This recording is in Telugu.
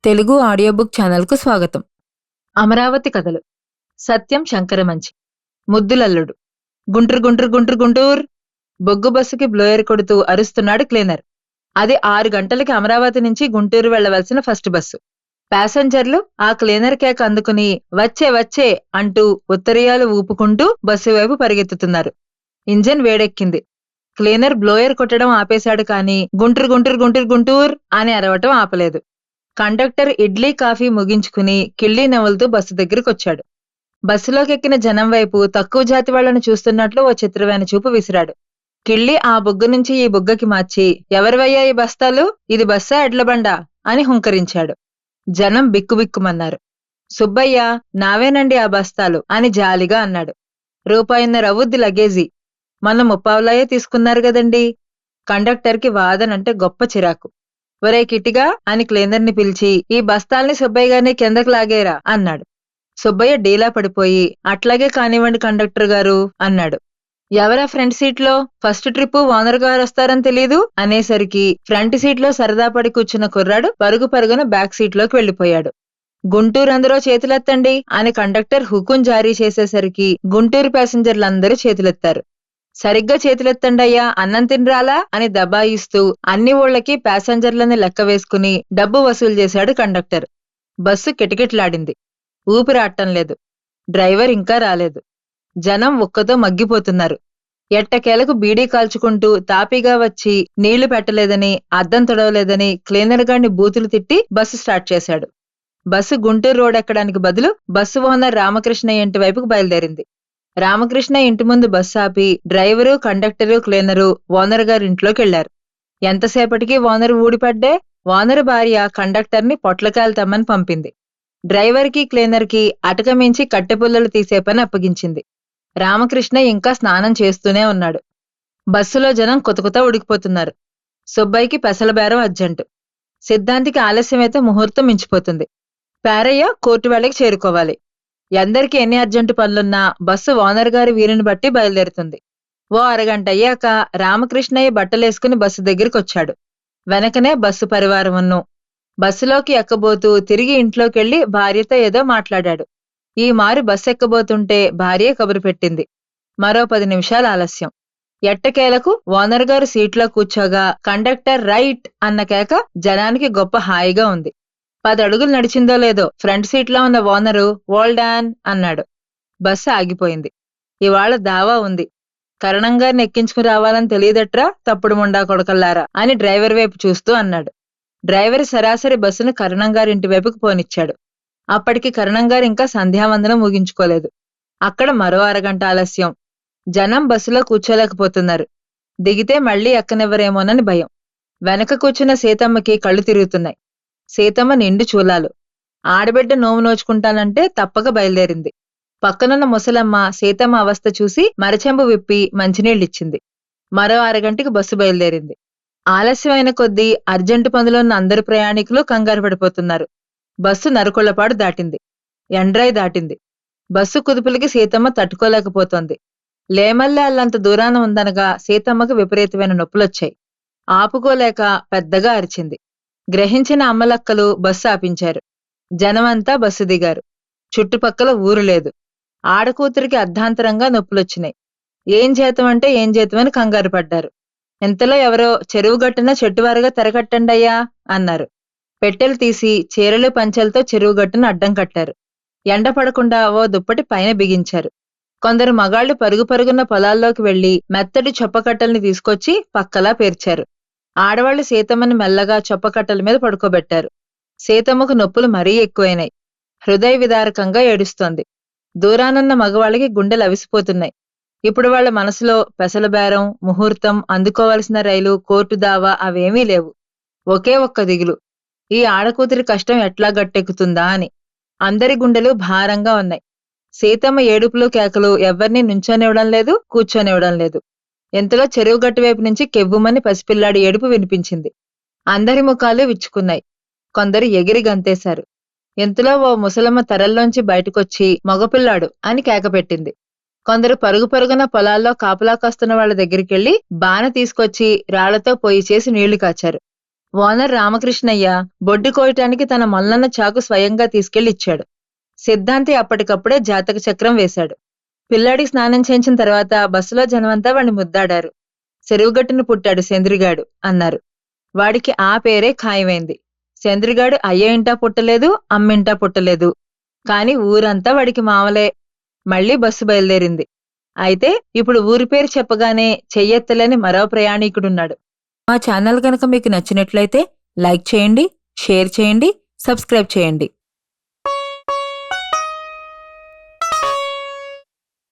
తెలుగు ఆడియో బుక్ ఛానల్కు స్వాగతం. అమరావతి కథలు. సత్యం శంకరమంచి. ముద్దులల్లుడు. గుంటూరు గుంటూరు గుంటూరు గుంటూరు. బొగ్గు బస్సుకి బ్లోయర్ కొడుతూ అరుస్తున్నాడు క్లీనర్. అది 6 గంటలకి అమరావతి నుంచి గుంటూరు వెళ్లవలసిన ఫస్ట్ బస్సు. ప్యాసింజర్లు ఆ క్లీనర్ కేక అందుకుని వచ్చే వచ్చే అంటూ ఉత్తరీయాలు ఊపుకుంటూ బస్సు వైపు పరిగెత్తుతున్నారు. ఇంజన్ వేడెక్కింది. క్లీనర్ బ్లోయర్ కొట్టడం ఆపేశాడు కానీ గుంటూరు గుంటూరు గుంటూరు గుంటూరు అని అరవటం ఆపలేదు. కండక్టర్ ఇడ్లీ కాఫీ ముగించుకుని కిళ్ళీ నవ్వులుతూ బస్సు దగ్గరికొచ్చాడు. బస్సులోకెక్కిన జనం వైపు తక్కువ జాతి వాళ్లను చూస్తున్నట్లు ఓ చిత్రమైన చూపు విసిరాడు. కిళ్ళీ ఆ బుగ్గ నుంచి ఈ బుగ్గకి మార్చి, ఎవరివయ్యా ఈ బస్తాలు? ఇది బస్సా ఎడ్లబండా అని హుంకరించాడు. జనం బిక్కుబిక్కుమన్నారు. సుబ్బయ్య, నావేనండి ఆ బస్తాలు అని జాలిగా అన్నాడు. రూపాయిన్నర అవుద్ది లగేజీ. మొన్న 30 తీసుకున్నారు గదండి. కండక్టర్కి వాదనంటే గొప్ప చిరాకు. ఒరే కిటిగా అని క్లీనర్ని పిలిచి, ఈ బస్తాల్ని సుబ్బయ్య గారిని కిందకు లాగేరా అన్నాడు. సుబ్బయ్య డీలా పడిపోయి, అట్లాగే కానివ్వండి కండక్టర్ గారు అన్నాడు. ఎవరా ఫ్రంట్ సీట్లో? ఫస్ట్ ట్రిప్ ఓనర్ గారు వస్తారని తెలీదు అనేసరికి ఫ్రంట్ సీట్లో సరదా పడి కూర్చున్న కుర్రాడు పరుగు పరుగున బ్యాక్ సీట్లోకి వెళ్లిపోయాడు. గుంటూరు అందరూ చేతులెత్తండి అని కండక్టర్ హుకుం జారీ చేసేసరికి గుంటూరు ప్యాసింజర్లందరూ చేతులెత్తారు. సరిగ్గా చేతులెత్తండయ్యా, అన్నం తినరాలా అని దబాయిస్తూ అన్ని ఊళ్ళకి ప్యాసింజర్లని లెక్క వేసుకుని డబ్బు వసూలు చేశాడు కండక్టర్. బస్సు కిటకిటలాడింది. ఊపిరాటం లేదు. డ్రైవర్ ఇంకా రాలేదు. జనం ఉక్కతో మగ్గిపోతున్నారు. ఎట్టకేలకు బీడీ కాల్చుకుంటూ తాపీగా వచ్చి నీళ్లు పెట్టలేదని, అద్దం తొడవలేదని క్లీనర్ గాడిని బూతులు తిట్టి బస్సు స్టార్ట్ చేశాడు. బస్సు గుంటూరు రోడ్ ఎక్కడానికి బదులు బస్సు ఓనర్ రామకృష్ణయ్య ఇంటి వైపుకు బయలుదేరింది. రామకృష్ణ ఇంటి ముందు బస్సు ఆపి డ్రైవరు, కండక్టరు, క్లీనరు ఓనర్ గారి ఇంట్లోకెళ్లారు. ఎంతసేపటికి ఓనరు ఊడిపడ్డే. ఓనరు భార్య కండక్టర్ని పొట్లకాయలు తెమ్మని పంపింది. డ్రైవర్కి, క్లీనర్కి అటకమించి కట్టెపుల్లలు తీసే పని అప్పగించింది. రామకృష్ణ ఇంకా స్నానం చేస్తూనే ఉన్నాడు. బస్సులో జనం కుతకుత ఉడికిపోతున్నారు. సుబ్బయ్యకి పెసల బేరం అర్జెంటు. సిద్ధాంతికి ఆలస్యమైతే ముహూర్తం మించిపోతుంది. పేరయ్య కోర్టు వేళకి చేరుకోవాలి. ఎందరికీ ఎన్ని అర్జెంటు పనులున్నా బస్సు ఓనర్ గారి వీలుని బట్టి బయలుదేరుతుంది. ఓ అరగంట అయ్యాక రామకృష్ణయ్య బట్టలేసుకుని బస్సు దగ్గరికొచ్చాడు. వెనకనే బస్సు పరివారమును. బస్సులోకి ఎక్కబోతూ తిరిగి ఇంట్లోకెళ్లి భార్యతో ఏదో మాట్లాడాడు. ఈ మారు బస్సు ఎక్కబోతుంటే భార్య కబురు పెట్టింది. మరో 10 నిమిషాల ఆలస్యం. ఎట్టకేలకు ఓనర్ గారు సీట్లో కూర్చోగా కండక్టర్ రైట్ అన్న కేక జనానికి గొప్ప హాయిగా ఉంది. 10 అడుగులు నడిచిందో లేదో ఫ్రంట్ సీట్లో ఉన్న ఓనరు ఓల్డాన్ అన్నాడు. బస్సు ఆగిపోయింది. ఇవాళ దావా ఉంది. కరణంగారిని ఎక్కించుకుని రావాలని తెలియదట్రా తప్పుడు ముండా కొడకల్లారా అని డ్రైవర్ వైపు చూస్తూ అన్నాడు. డ్రైవర్ సరాసరి బస్సును కరణంగారింటి వైపుకు పోనిచ్చాడు. అప్పటికి కరణంగారు ఇంకా సంధ్యావందనం ముగించుకోలేదు. అక్కడ మరో అరగంట ఆలస్యం. జనం బస్సులో కూర్చోలేకపోతున్నారు. దిగితే మళ్లీ ఎక్కనివ్వరేమోనని భయం. వెనక కూర్చున్న సీతమ్మకి కళ్ళు తిరుగుతున్నాయి. సీతమ్మ నిండు చూలాలు. ఆడబిడ్డ నోము నోచుకుంటానంటే తప్పక బయలుదేరింది. పక్కనున్న ముసలమ్మ సీతమ్మ అవస్థ చూసి మరచెంబు విప్పి మంచినీళ్ళిచ్చింది. మరో అరగంటకి బస్సు బయలుదేరింది. ఆలస్యమైన కొద్దీ అర్జెంటు పనులున్న అందరు ప్రయాణికులు కంగారు పడిపోతున్నారు. బస్సు నరుకొళ్లపాడు దాటింది. ఎండ్రాయి దాటింది. బస్సు కుదుపులకి సీతమ్మ తట్టుకోలేకపోతోంది. లేమల్లే అల్లంత దూరాన ఉందనగా సీతమ్మకు విపరీతమైన నొప్పులొచ్చాయి. ఆపుకోలేక పెద్దగా అరిచింది. గ్రహించిన అమ్మలక్కలు బస్సు ఆపించారు. జనమంతా బస్సు దిగారు. చుట్టుపక్కల ఊరు లేదు. ఆడకూతురికి అర్ధాంతరంగా నొప్పులొచ్చినాయి. ఏం చేతమంటే ఏం చేతమని కంగారు పడ్డారు. ఇంతలో ఎవరో చెరువుగట్టున చెట్టువారుగా తెరకట్టండయ్యా అన్నారు. పెట్టెలు తీసి చీరలు పంచెలతో చెరువుగట్టున అడ్డం కట్టారు. ఎండ పడకుండా ఓ దుప్పటి పైన బిగించారు. కొందరు మగాళ్లు పరుగు పరుగున్న పొలాల్లోకి వెళ్లి మెత్తటి చొప్పకట్టల్ని తీసుకొచ్చి పక్కలా పేర్చారు. ఆడవాళ్లు సీతమ్మని మెల్లగా చొప్పకట్టల మీద పడుకోబెట్టారు. సీతమ్మకు నొప్పులు మరీ ఎక్కువైనాయి. హృదయ విదారకంగా ఏడుస్తోంది. దూరానున్న మగవాళ్ళకి గుండెలు అవిసిపోతున్నాయి. ఇప్పుడు వాళ్ల మనసులో పెసల బేరం, ముహూర్తం, అందుకోవలసిన రైలు, కోర్టు దావా అవేమీ లేవు. ఒకే ఒక్క దిగులు. ఈ ఆడకూతురి కష్టం ఎట్లా గట్టెక్కుతుందా అని. అందరి గుండెలు భారంగా ఉన్నాయి. సీతమ్మ ఏడుపులు కేకలు ఎవ్వర్నీ నుంచోనివ్వడం లేదు, కూర్చోనివ్వడం లేదు. ఎంతలో చెరువుగట్టు వైపు నుంచి కెవ్వుమని పసిపిల్లాడి ఏడుపు వినిపించింది. అందరి ముఖాలు విచ్చుకున్నాయి. కొందరు ఎగిరి గంతేశారు. ఎంతలో ఓ ముసలమ్మ తెరల్లోంచి బయటకొచ్చి మగపిల్లాడు అని కేకపెట్టింది. కొందరు పరుగు పరుగున పొలాల్లో కాపలా కాస్తున్న వాళ్ల దగ్గరికెళ్లి బాన తీసుకొచ్చి రాళ్లతో పొయ్యి చేసి నీళ్లు కాచారు. ఓనర్ రామకృష్ణయ్య బొడ్డు కోయటానికి తన మల్లన్న చాకు స్వయంగా తీసుకెళ్లి ఇచ్చాడు. సిద్ధాంతి అప్పటికప్పుడే జాతక చక్రం వేశాడు. పిల్లాడికి స్నానం చేయించిన తర్వాత బస్సులో జనమంతా వాణ్ణి ముద్దాడారు. చెరువుగట్టున పుట్టాడు సేంద్రిగాడు అన్నారు. వాడికి ఆ పేరే ఖాయమైంది. సేంద్రిగాడు అయ్య ఇంటా పుట్టలేదు, అమ్మింటా పుట్టలేదు. కాని ఊరంతా వాడికి మావలే. మళ్లీ బస్సు బయలుదేరింది. అయితే ఇప్పుడు ఊరి పేరు చెప్పగానే చెయ్యెత్తలేని మరో ప్రయాణికుడున్నాడు. మా ఛానల్ కనుక మీకు నచ్చినట్లయితే లైక్ చేయండి, షేర్ చేయండి, సబ్స్క్రైబ్ చేయండి.